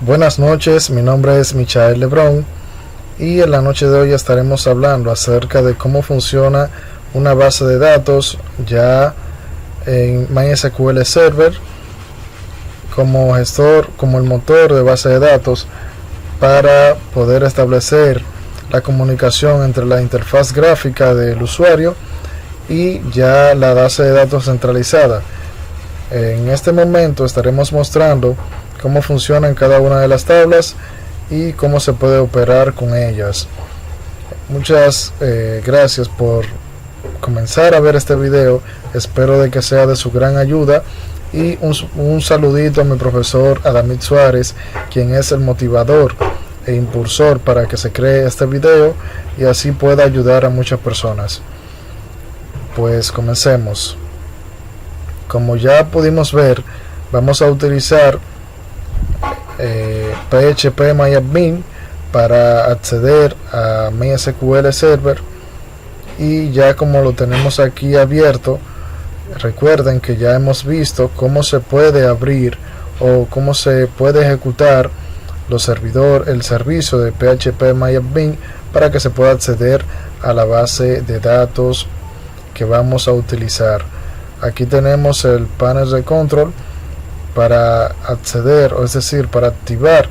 Buenas noches, mi nombre es Michael Lebron y en la noche de hoy estaremos hablando acerca de cómo funciona una base de datos ya en MySQL Server como gestor, como el motor de base de datos para poder establecer la comunicación entre la interfaz gráfica del usuario y ya la base de datos centralizada. En este momento estaremos mostrando cómo funcionan cada una de las tablas y cómo se puede operar con ellas. Muchas gracias por comenzar a ver este video. Espero de que sea de su gran ayuda y un saludito a mi profesor Adamit Suárez, quien es el motivador e impulsor para que se cree este video y así pueda ayudar a muchas personas. Pues comencemos. Como ya pudimos ver, vamos a utilizar phpMyAdmin para acceder a MySQL Server, y ya como lo tenemos aquí abierto, recuerden que ya hemos visto cómo se puede abrir o cómo se puede ejecutar el servicio de phpMyAdmin para que se pueda acceder a la base de datos que vamos a utilizar. Aquí tenemos el panel de control para acceder, o es decir, para activar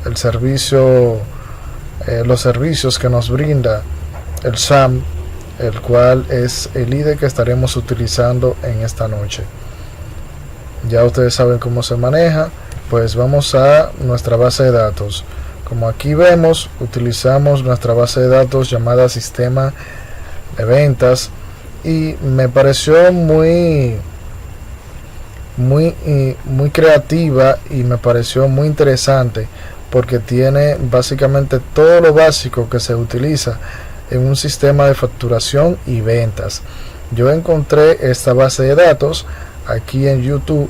el servicio, los servicios que nos brinda el SAM, el cual es el IDE que estaremos utilizando en esta noche. Ya ustedes saben cómo se maneja. Pues vamos a nuestra base de datos. Como aquí vemos, utilizamos nuestra base de datos llamada sistema de ventas, y me pareció muy creativa y me pareció muy interesante porque tiene básicamente todo lo básico que se utiliza en un sistema de facturación y ventas. Yo encontré esta base de datos aquí en YouTube.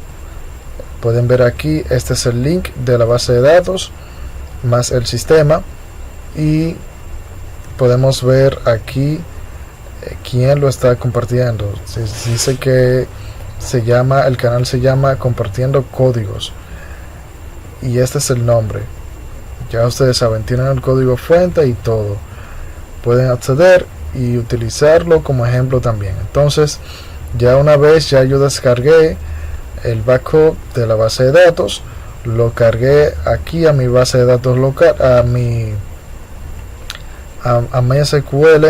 Pueden ver aquí, este es el link de la base de datos más el sistema, y podemos ver aquí quién lo está compartiendo. Dice que el canal se llama Compartiendo Códigos, y este es el nombre. Ya ustedes saben, tienen el código fuente y todo. Pueden acceder y utilizarlo como ejemplo también. Entonces, ya una vez ya yo descargué el backup de la base de datos, lo cargué aquí a mi base de datos local, a MySQL,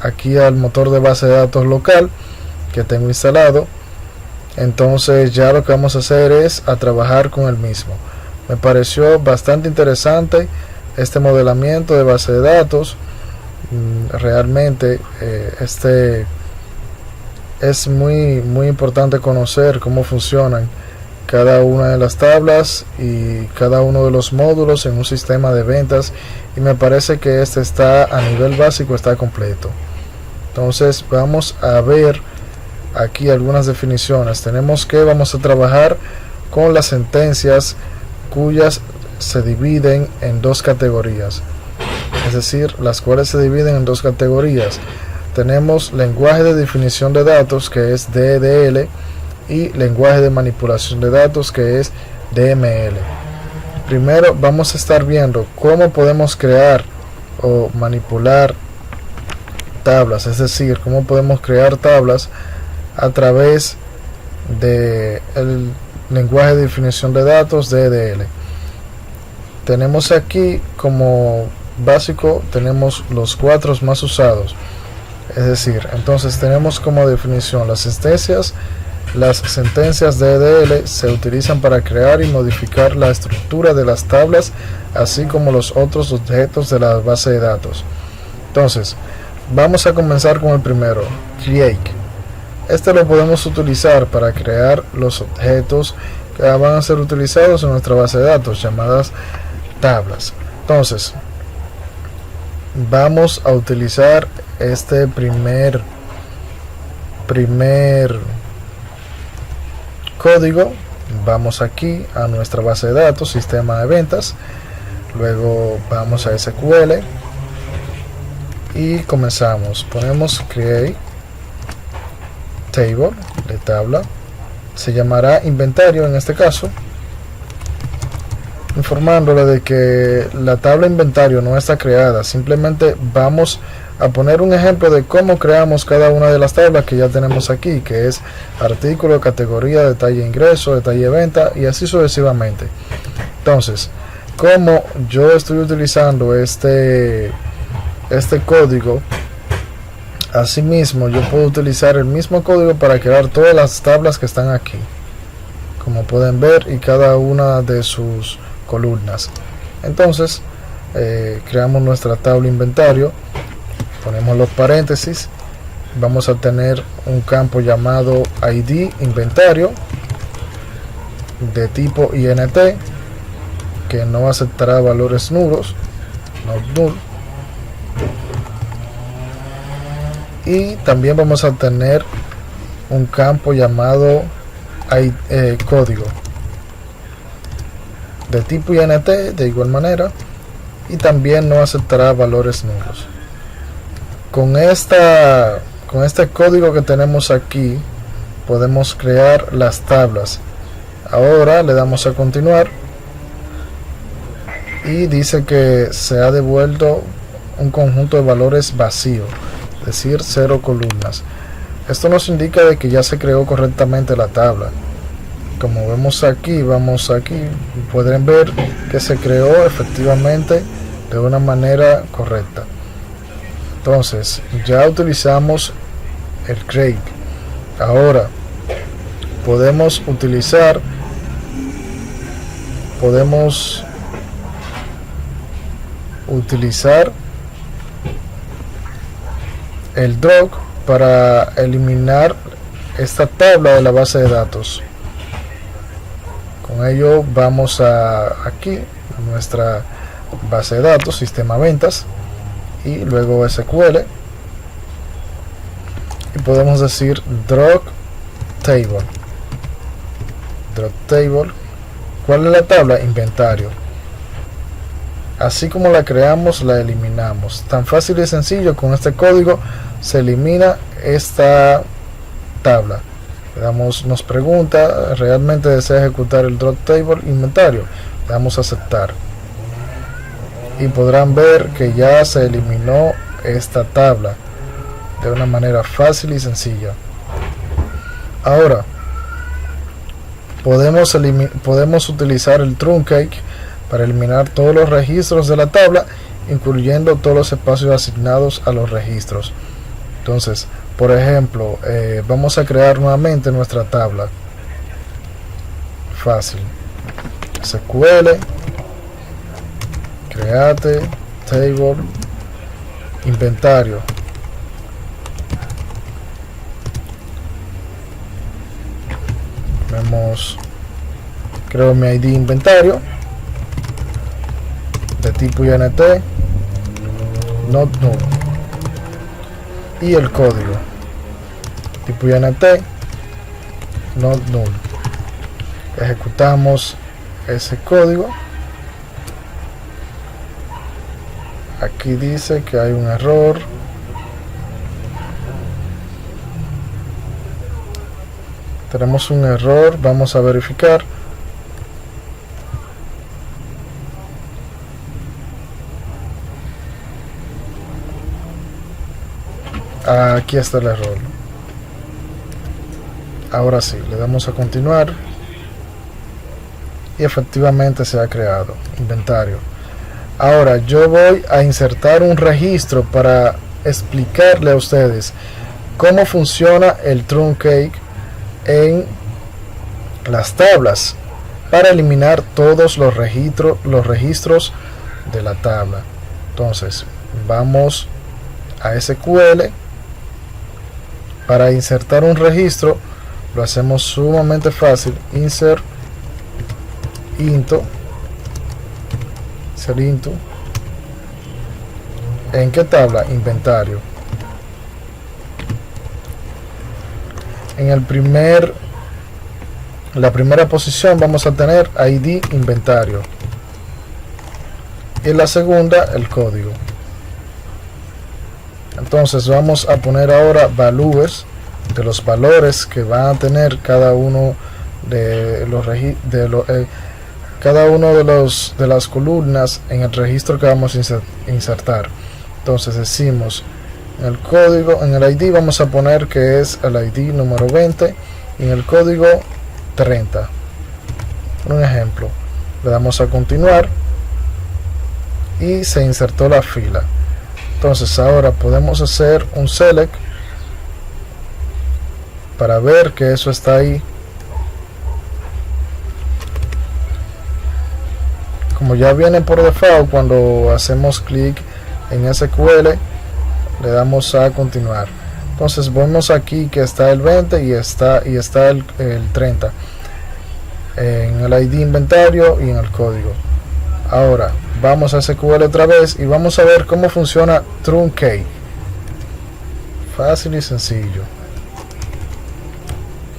aquí al motor de base de datos local que tengo instalado. Entonces ya lo que vamos a hacer es a trabajar con el mismo. Me pareció bastante interesante este modelamiento de base de datos. Realmente es muy importante conocer cómo funcionan cada una de las tablas y cada uno de los módulos en un sistema de ventas, y me parece que este está a nivel básico, está completo. Entonces vamos a ver aquí algunas definiciones. Vamos a trabajar con las sentencias cuyas se dividen en dos categorías, es decir, las cuales se dividen en dos categorías. Tenemos lenguaje de definición de datos, que es DDL, y lenguaje de manipulación de datos, que es DML. Primero vamos a estar viendo cómo podemos crear o manipular tablas, es decir, cómo podemos crear tablas a través del lenguaje de definición de datos DDL. Tenemos aquí como básico, tenemos los 4 más usados, es decir, entonces tenemos como definición las sentencias. Las sentencias DDL se utilizan para crear y modificar la estructura de las tablas, así como los otros objetos de la base de datos. Entonces vamos a comenzar con el primero, create. Este lo podemos utilizar para crear los objetos que van a ser utilizados en nuestra base de datos, llamadas tablas. Entonces vamos a utilizar este primer código. Vamos aquí a nuestra base de datos, sistema de ventas, luego vamos a SQL y comenzamos. Ponemos create table de tabla, se llamará inventario en este caso, informándole de que la tabla inventario no está creada. Simplemente vamos a poner un ejemplo de cómo creamos cada una de las tablas que ya tenemos aquí, que es artículo, categoría, detalle ingreso, detalle venta y así sucesivamente. Entonces, como yo estoy utilizando este código, asimismo yo puedo utilizar el mismo código para crear todas las tablas que están aquí, como pueden ver, y cada una de sus columnas. Entonces creamos nuestra tabla inventario, ponemos los paréntesis, vamos a tener un campo llamado ID inventario de tipo INT, que no aceptará valores nulos, not null. Y también vamos a tener un campo llamado código de tipo INT de igual manera, y también no aceptará valores nulos. Con este código que tenemos aquí podemos crear las tablas. Ahora le damos a continuar y dice que se ha devuelto un conjunto de valores vacío, es decir, 0 columnas. Esto nos indica de que ya se creó correctamente la tabla. Como vemos aquí, pueden ver que se creó efectivamente de una manera correcta. Entonces ya utilizamos el create. Ahora podemos utilizar el drop para eliminar esta tabla de la base de datos. Con ello vamos aquí a nuestra base de datos, sistema ventas, y luego SQL, y podemos decir drop table. ¿Cuál es la tabla? Inventario. Así como la creamos, la eliminamos. Tan fácil y sencillo. Con este código se elimina esta tabla. Nos pregunta, ¿realmente desea ejecutar el drop table inventario? Le damos a aceptar. Y podrán ver que ya se eliminó esta tabla de una manera fácil y sencilla. Ahora podemos utilizar el truncate para eliminar todos los registros de la tabla, incluyendo todos los espacios asignados a los registros. Entonces, por ejemplo, vamos a crear nuevamente nuestra tabla. Fácil. SQL, create table, inventario. Creo mi ID inventario de tipo INT, not null, y el código tipo INT, not null. Ejecutamos ese código. Aquí dice que hay un error. Tenemos un error, vamos a verificar. Aquí está el error. Ahora sí, le damos a continuar y efectivamente se ha creado inventario. Ahora yo voy a insertar un registro para explicarle a ustedes cómo funciona el truncate en las tablas para eliminar todos los registros de la tabla. Entonces vamos a SQL. Para insertar un registro lo hacemos sumamente fácil. Insert into. ¿En qué tabla? Inventario. En la primera posición vamos a tener ID inventario, y en la segunda el código. Entonces vamos a poner ahora values de los valores que van a tener cada uno de los cada uno de las columnas en el registro que vamos a insertar. Entonces decimos en el código, en el ID vamos a poner que es el ID número 20 y en el código 30. Un ejemplo, le damos a continuar y se insertó la fila. Entonces ahora podemos hacer un select para ver que eso está ahí. Como ya viene por default, cuando hacemos clic en SQL le damos a continuar. Entonces vemos aquí que está el 20 y está el 30 en el ID inventario y en el código. Ahora vamos a SQL otra vez y vamos a ver cómo funciona Truncate. Fácil y sencillo.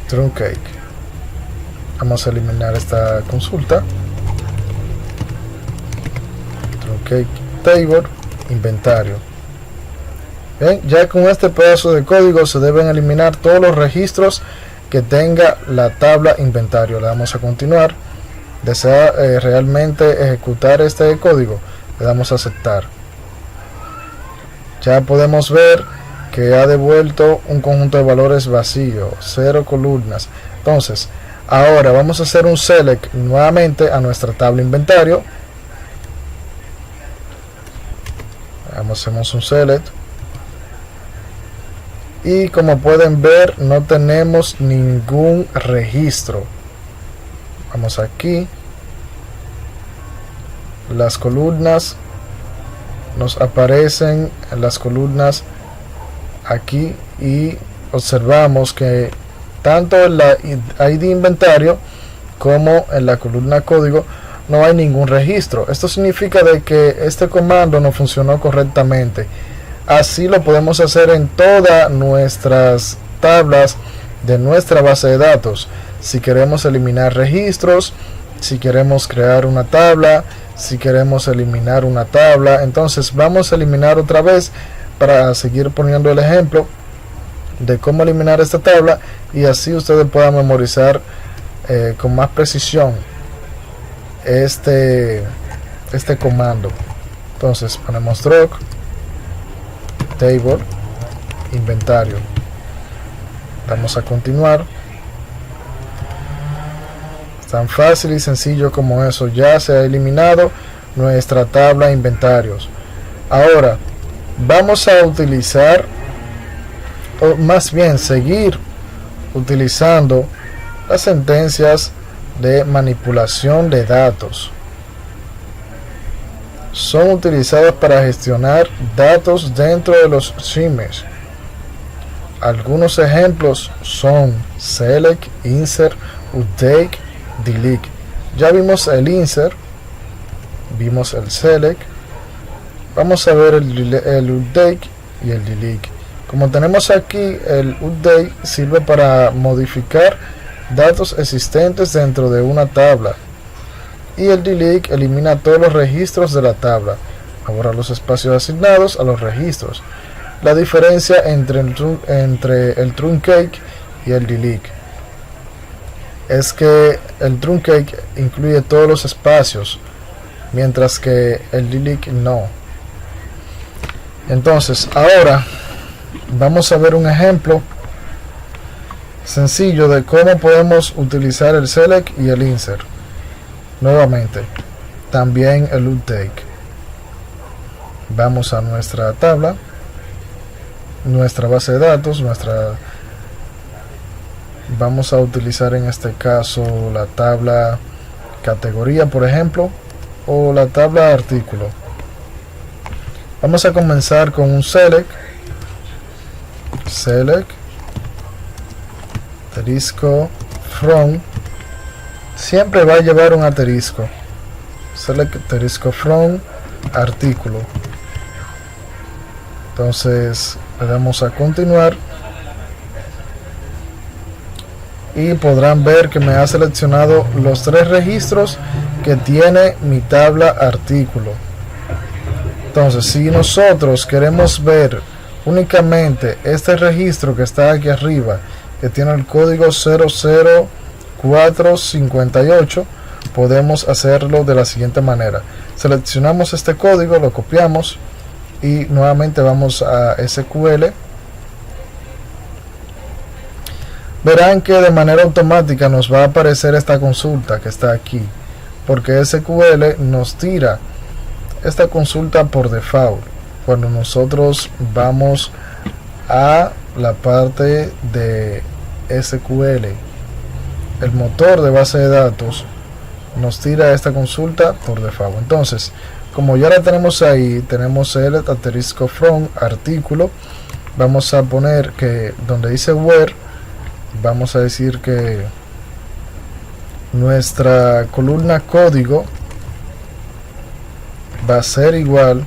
Truncate. Vamos a eliminar esta consulta. Truncate Table, inventario. Bien, ya con este pedazo de código se deben eliminar todos los registros que tenga la tabla inventario. Le damos a continuar. Desea realmente ejecutar este código, le damos a aceptar. Ya podemos ver que ha devuelto un conjunto de valores vacío, 0 columnas. Entonces ahora vamos a hacer un select nuevamente a nuestra tabla inventario. Hacemos un select y como pueden ver no tenemos ningún registro. Vamos aquí, las columnas nos aparecen en las columnas aquí y observamos que tanto en la ID inventario como en la columna código no hay ningún registro. Esto significa de que este comando no funcionó correctamente. Así lo podemos hacer en todas nuestras tablas de nuestra base de datos. Si queremos eliminar registros, si queremos crear una tabla, si queremos eliminar una tabla, entonces vamos a eliminar otra vez para seguir poniendo el ejemplo de cómo eliminar esta tabla y así ustedes puedan memorizar con más precisión este comando. Entonces ponemos drop table inventario, vamos a continuar. Tan fácil y sencillo como eso, ya se ha eliminado nuestra tabla de inventarios. Ahora vamos a utilizar, o más bien seguir utilizando las sentencias de manipulación de datos. Son utilizadas para gestionar datos dentro de los streams. Algunos ejemplos son select, insert, update, delete. Ya vimos el insert, vimos el select, vamos a ver el update y el delete. Como tenemos aquí, el update sirve para modificar datos existentes dentro de una tabla y el delete elimina todos los registros de la tabla, borra los espacios asignados a los registros. La diferencia entre el truncate y el delete es que el truncate incluye todos los espacios, mientras que el delete no. Entonces ahora vamos a ver un ejemplo sencillo de cómo podemos utilizar el select y el insert. Nuevamente, también el update. Vamos a nuestra tabla, nuestra base de datos, vamos a utilizar en este caso la tabla categoría, por ejemplo, o la tabla artículo. Vamos a comenzar con un select asterisco from, siempre va a llevar un asterisco. Select asterisco from artículo. Entonces le damos a continuar y podrán ver que me ha seleccionado los 3 registros que tiene mi tabla artículo. Entonces si nosotros queremos ver únicamente este registro que está aquí arriba, que tiene el código 00458, podemos hacerlo de la siguiente manera. Seleccionamos este código, lo copiamos y nuevamente vamos a SQL. Verán que de manera automática nos va a aparecer esta consulta que está aquí, porque SQL nos tira esta consulta por default cuando nosotros vamos a la parte de SQL. El motor de base de datos nos tira esta consulta por default. Entonces, como ya la tenemos ahí, tenemos el asterisco from artículo. Vamos a poner que donde dice where, vamos a decir que nuestra columna código va a ser igual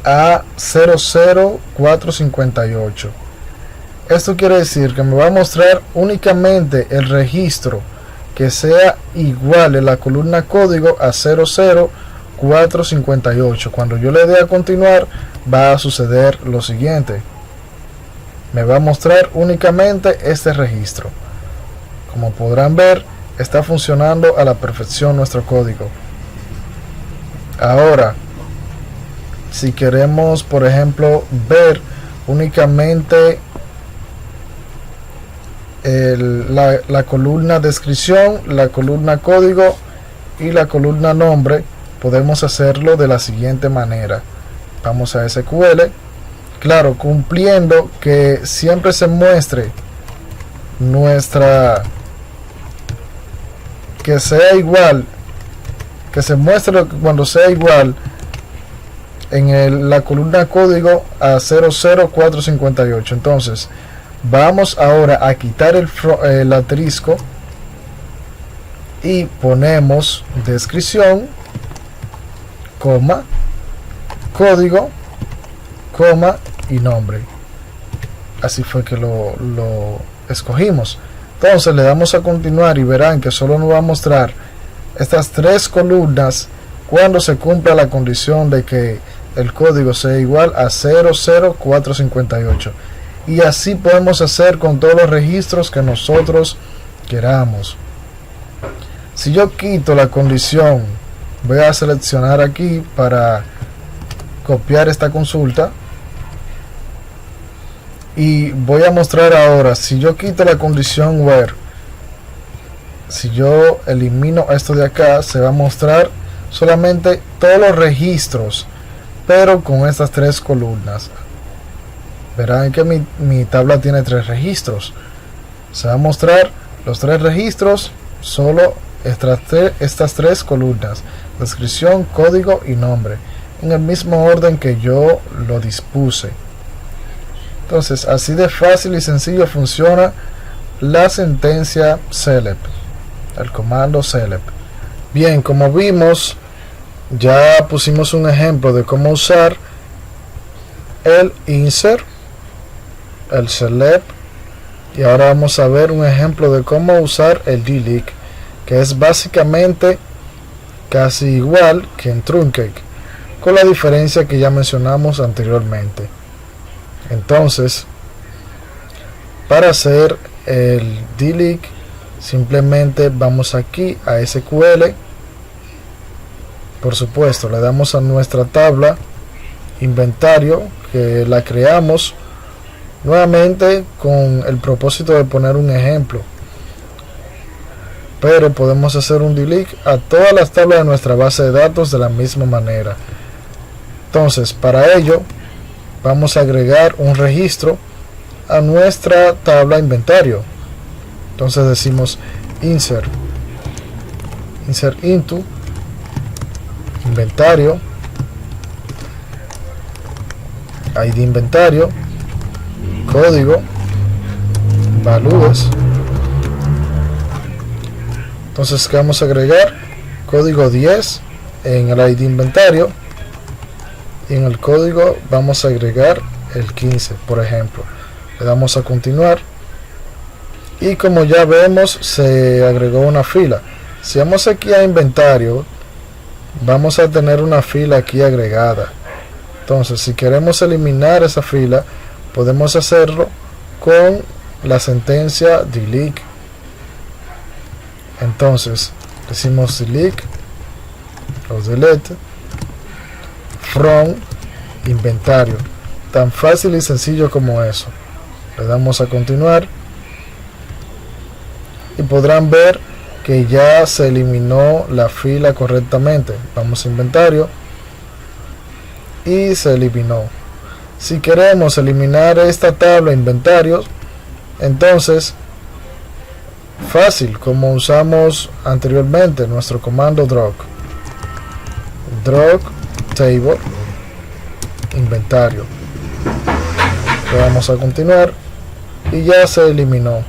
a 00458. Esto quiere decir que me va a mostrar únicamente el registro que sea igual en la columna código a 00458. Cuando yo le dé a continuar, va a suceder lo siguiente: me va a mostrar únicamente este registro. Como podrán ver, está funcionando a la perfección nuestro código. Ahora, si queremos, por ejemplo, ver únicamente la columna descripción, la columna código y la columna nombre, podemos hacerlo de la siguiente manera. Vamos a SQL, claro, cumpliendo que siempre se muestre nuestra, que sea igual, que se muestre cuando sea igual en la columna código a 00458. Entonces vamos ahora a quitar el asterisco y ponemos descripción, coma, código, coma y nombre. Así fue que lo escogimos. Entonces le damos a continuar y verán que solo nos va a mostrar estas tres columnas cuando se cumpla la condición de que el código sea igual a 00458. Y así podemos hacer con todos los registros que nosotros queramos. Si yo quito la condición, voy a seleccionar aquí para copiar esta consulta y voy a mostrar ahora. Si yo quito la condición where, si yo elimino esto de acá, se va a mostrar solamente todos los registros, pero con estas tres columnas. Verán que mi tabla tiene tres registros. Se va a mostrar los tres registros, solo estas tres columnas: descripción, código y nombre, en el mismo orden que yo lo dispuse. Entonces, así de fácil y sencillo funciona la sentencia select, el comando select. Bien, como vimos, ya pusimos un ejemplo de cómo usar el insert, el select, y ahora vamos a ver un ejemplo de cómo usar el delete, que es básicamente casi igual que en truncate, con la diferencia que ya mencionamos anteriormente. Entonces, para hacer el delete, simplemente vamos aquí a SQL. Por supuesto, le damos a nuestra tabla inventario que la creamos nuevamente con el propósito de poner un ejemplo, pero podemos hacer un delete a todas las tablas de nuestra base de datos de la misma manera. Entonces, para ello vamos a agregar un registro a nuestra tabla inventario. Entonces decimos insert into inventario, ID inventario, código, values. Entonces, ¿qué vamos a agregar? Código 10 en el ID inventario, y en el código vamos a agregar el 15, por ejemplo. Le damos a continuar y como ya vemos, se agregó una fila. Si vamos aquí a inventario, vamos a tener una fila aquí agregada. Entonces, si queremos eliminar esa fila, podemos hacerlo con la sentencia delete. Entonces decimos delete o delete from inventario, tan fácil y sencillo como eso. Le damos a continuar y podrán ver que ya se eliminó la fila correctamente. Vamos a inventario y se eliminó. Si queremos eliminar esta tabla inventarios, entonces fácil, como usamos anteriormente, nuestro comando drop table inventario. Le vamos a continuar y ya se eliminó.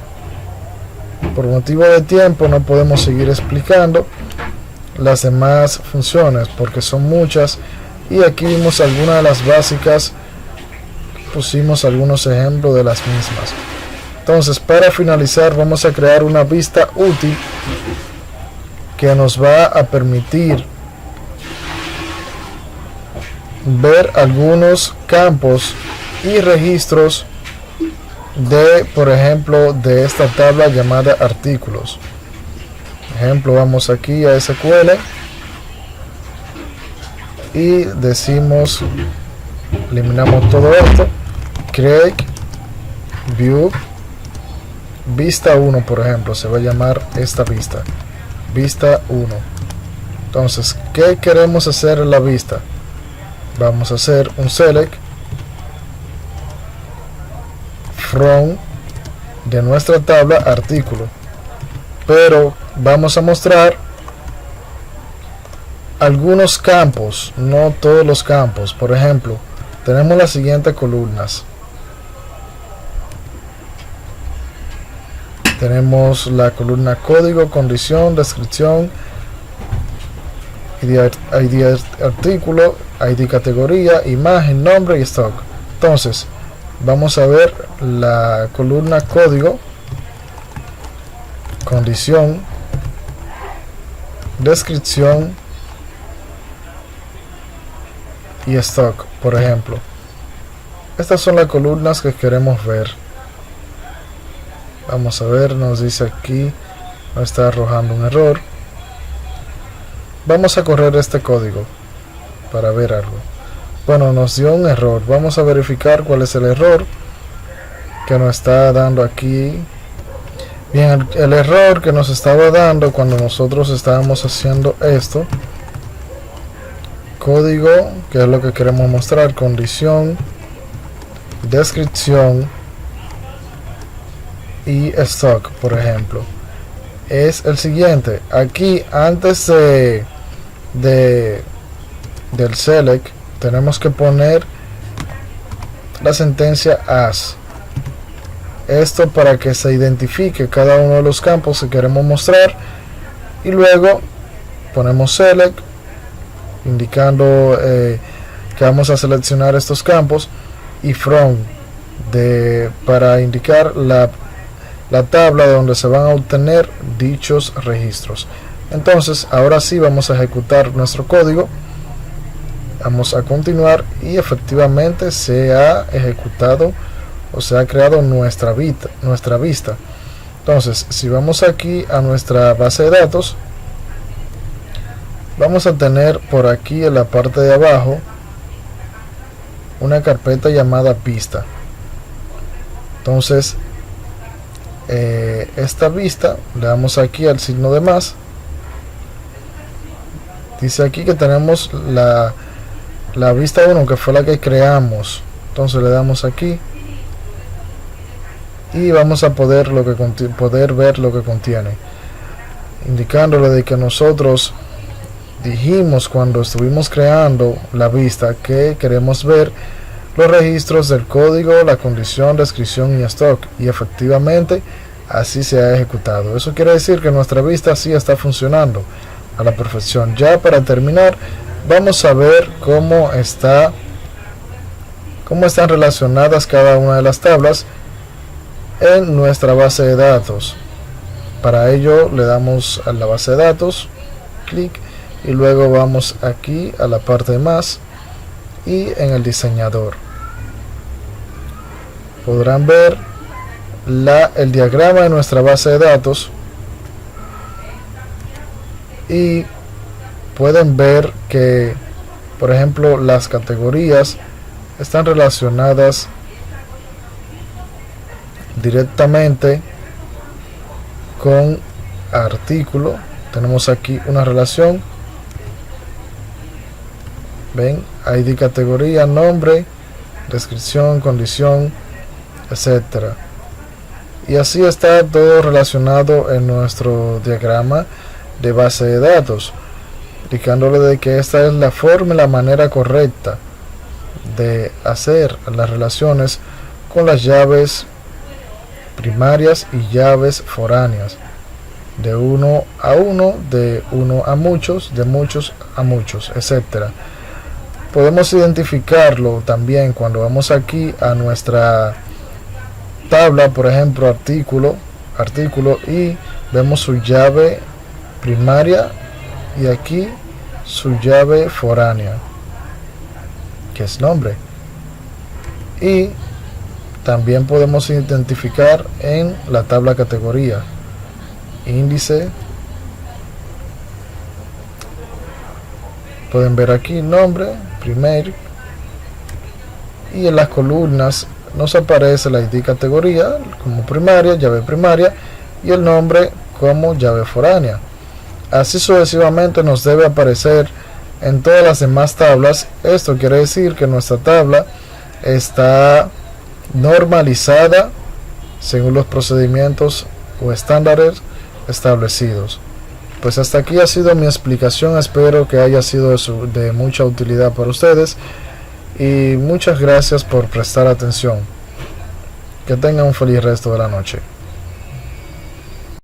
Por motivo de tiempo no podemos seguir explicando las demás funciones porque son muchas, y aquí vimos algunas de las básicas, pusimos algunos ejemplos de las mismas. Entonces, para finalizar, vamos a crear una vista útil que nos va a permitir ver algunos campos y registros de, por ejemplo, de esta tabla llamada artículos. Ejemplo, vamos aquí a SQL y decimos, eliminamos todo esto, create view vista 1, por ejemplo, se va a llamar esta vista 1. Entonces, ¿qué queremos hacer en la vista? Vamos a hacer un select from de nuestra tabla artículo, pero vamos a mostrar algunos campos, no todos los campos. Por ejemplo, tenemos las siguientes columnas. Tenemos la columna código, condición, descripción, ID artículo, ID categoría, imagen, nombre y stock. Entonces, vamos a ver la columna código, condición, descripción y stock, por ejemplo. Estas son las columnas que queremos ver. Vamos a ver, nos dice aquí, nos está arrojando un error. Vamos a correr este código para ver algo. Bueno, nos dio un error. Vamos a verificar cuál es el error que nos está dando aquí. Bien, el error que nos estaba dando cuando nosotros estábamos haciendo esto, código, que es lo que queremos mostrar, condición, descripción y stock, por ejemplo, es el siguiente. Aquí, antes del select, tenemos que poner la sentencia as. Esto para que se identifique cada uno de los campos que queremos mostrar, y luego ponemos select indicando que vamos a seleccionar estos campos, y from para indicar la tabla donde se van a obtener dichos registros. Entonces, ahora sí vamos a ejecutar nuestro código. Vamos a continuar y efectivamente se ha ejecutado o se ha creado nuestra vista. Entonces, si vamos aquí a nuestra base de datos, vamos a tener por aquí en la parte de abajo una carpeta llamada vista. Entonces, esta vista, le damos aquí al signo de más. Dice aquí que tenemos la vista 1, que fue la que creamos. Entonces le damos aquí y vamos a poder ver lo que contiene, indicándole de que nosotros dijimos cuando estuvimos creando la vista que queremos ver los registros del código, la condición, descripción y stock, y efectivamente así se ha ejecutado. Eso quiere decir que nuestra vista sí está funcionando a la perfección. Ya para terminar, vamos a ver cómo están relacionadas cada una de las tablas en nuestra base de datos. Para ello le damos a la base de datos, clic, y luego vamos aquí a la parte de más y en el diseñador. Podrán ver el diagrama de nuestra base de datos y pueden ver que, por ejemplo, las categorías están relacionadas directamente con artículo. Tenemos aquí una relación, ven, ID, categoría, nombre, descripción, condición, etcétera. Y así está todo relacionado en nuestro diagrama de base de datos, indicándole de que esta es la forma y la manera correcta de hacer las relaciones con las llaves primarias y llaves foráneas, de uno a uno, de uno a muchos, de muchos a muchos, etcétera. Podemos identificarlo también cuando vamos aquí a nuestra tabla, por ejemplo, artículo, y vemos su llave primaria y aquí su llave foránea, que es nombre. Y también podemos identificar en la tabla categoría, índice, pueden ver aquí nombre, primer, y en las columnas nos aparece la ID categoría como primaria, llave primaria, y el nombre como llave foránea. Así sucesivamente nos debe aparecer en todas las demás tablas. Esto quiere decir que nuestra tabla está normalizada según los procedimientos o estándares establecidos. Pues hasta aquí ha sido mi explicación, espero que haya sido de mucha utilidad para ustedes y muchas gracias por prestar atención. Que tengan un feliz resto de la noche.